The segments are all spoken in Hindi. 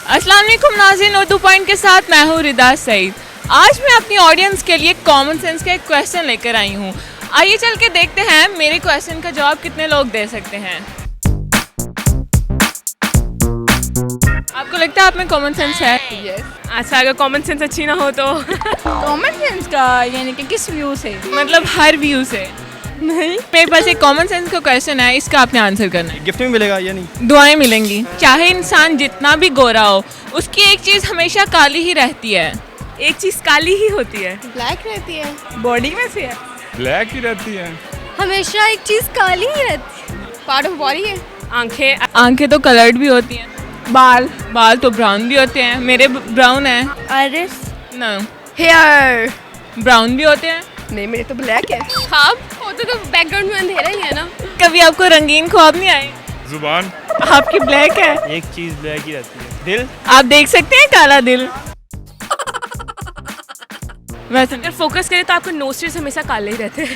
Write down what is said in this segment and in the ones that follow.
अस्सलाम वालेकुम नाज़रीन, उर्दू पॉइंट के साथ मैं हूँ रिदा सईद। आज मैं अपनी ऑडियंस के लिए कॉमन सेंस का एक क्वेश्चन लेकर आई हूँ। आइए चल के देखते हैं मेरे क्वेश्चन का जवाब कितने लोग दे सकते हैं। आपको लगता है आप में कॉमन सेंस है? यस। अच्छा, अगर कॉमन सेंस अच्छी ना हो तो कॉमन सेंस का यानी कि किस व्यू से? मतलब हर व्यू से नहीं। मेरे पास एक कॉमन सेंस का क्वेश्चन है, इसका आपने आंसर करना है। गिफ्ट में मिलेगा या नहीं? दुआएं मिलेंगी। चाहे इंसान जितना भी गोरा हो, उसकी एक चीज़ हमेशा काली ही रहती है। एक चीज़ काली ही होती है। ब्लैक रहती है। बॉडी में से है। ब्लैक ही रहती है। हमेशा एक चीज काली ही रहती है। पार्ट ऑफ बॉडी है। आंखें आंखें तो कलर्ड भी होती हैं। बाल तो ब्राउन भी होते हैं। मेरे ब्राउन है। आइरिस। ना, हेयर। ब्राउन भी होते हैं। नहीं, मेरे तो ब्लैक है। ख्वाब होता तो बैकग्राउंड में अंधेरा ही है ना। कभी आपको रंगीन ख्वाब नहीं आए? जुबान। आपकी ब्लैक है। एक चीज ब्लैक ही रहती है। दिल। आप देख सकते हैं काला दिल। वैसे अगर फोकस करें तो आपके नोस्ट्रिल्स हमेशा काले ही रहते हैं।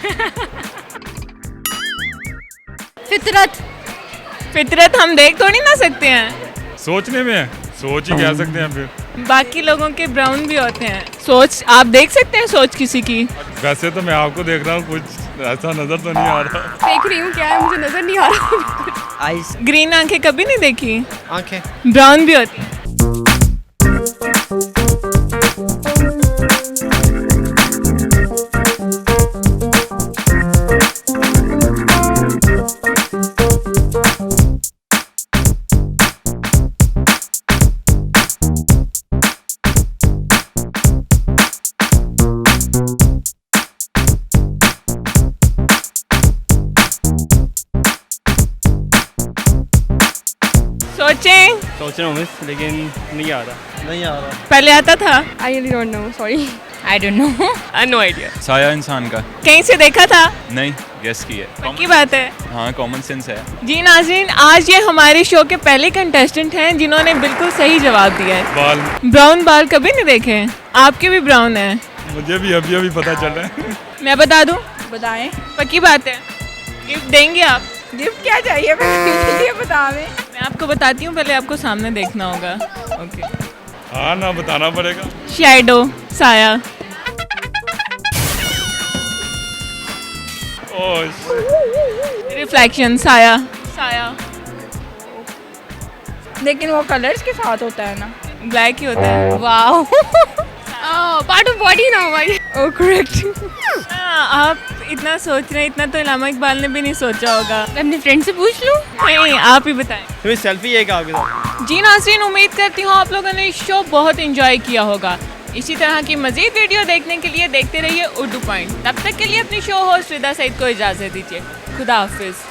फितरत हम देख थोड़ी ना सकते हैं। सोचने में है, सोच ही कह सकते हैं फिर। बाकी लोगों के ब्राउन भी होते हैं। सोच आप देख सकते हैं, सोच किसी की। वैसे तो मैं आपको देख रहा हूँ, कुछ ऐसा नजर तो नहीं आ रहा। देख रही हूँ, क्या है मुझे नजर नहीं आ रहा। आइस। ग्रीन आंखें कभी नहीं देखी? आंखें। ब्राउन भी होती हैं। सोच रहा हूँ मिस, लेकिन नहीं आ रहा। पहले आता था। I really don't know, sorry. I don't know. No idea. साया इंसान का कहीं से देखा था? नहीं, गेस की है। पक्की बात है। हाँ, कॉमन सेंस है। जी नाज़रीन, आज ये हमारे शो के पहले कंटेस्टेंट हैं जिन्होंने बिल्कुल सही जवाब दिया है। बाल। ब्राउन बाल कभी नहीं देखे हैं? आपके भी ब्राउन है। मुझे भी अभी पता चल रहा है। मैं बता दूं? बताएं। पक्की बात है। गिफ्ट देंगे आप? गिफ्ट क्या चाहिए? ये बता मैं आपको बताती हूँ, पहले आपको सामने देखना होगा। ओके। हाँ ना, बताना पड़ेगा। शैडो, साया। ओह, रिफ्लेक्शन, साया। लेकिन वो कलर्स के साथ होता है ना। ब्लैक ही होता है। वाओ। पार्ट ऑफ बॉडी ना भाई। ओह करेक्ट। आप इतना सोच रहे हैं, इतना तो इलामा इकबाल ने भी नहीं सोचा होगा। मैं अपने फ्रेंड से पूछ लूँ। नहीं, आप ही बताएं। तुम्हें सेल्फी है क्या आपके साथ? जी नाज़रीन, उम्मीद करती हूँ आप लोगों ने इस शो बहुत एंजॉय किया होगा। इसी तरह की मज़ीद वीडियो देखने के लिए देखते रहिए उर्दू पॉइंट। तब तक के लिए अपनी शो होस्ट रिदा सईद को इजाज़त दीजिए। खुदा हाफिज़।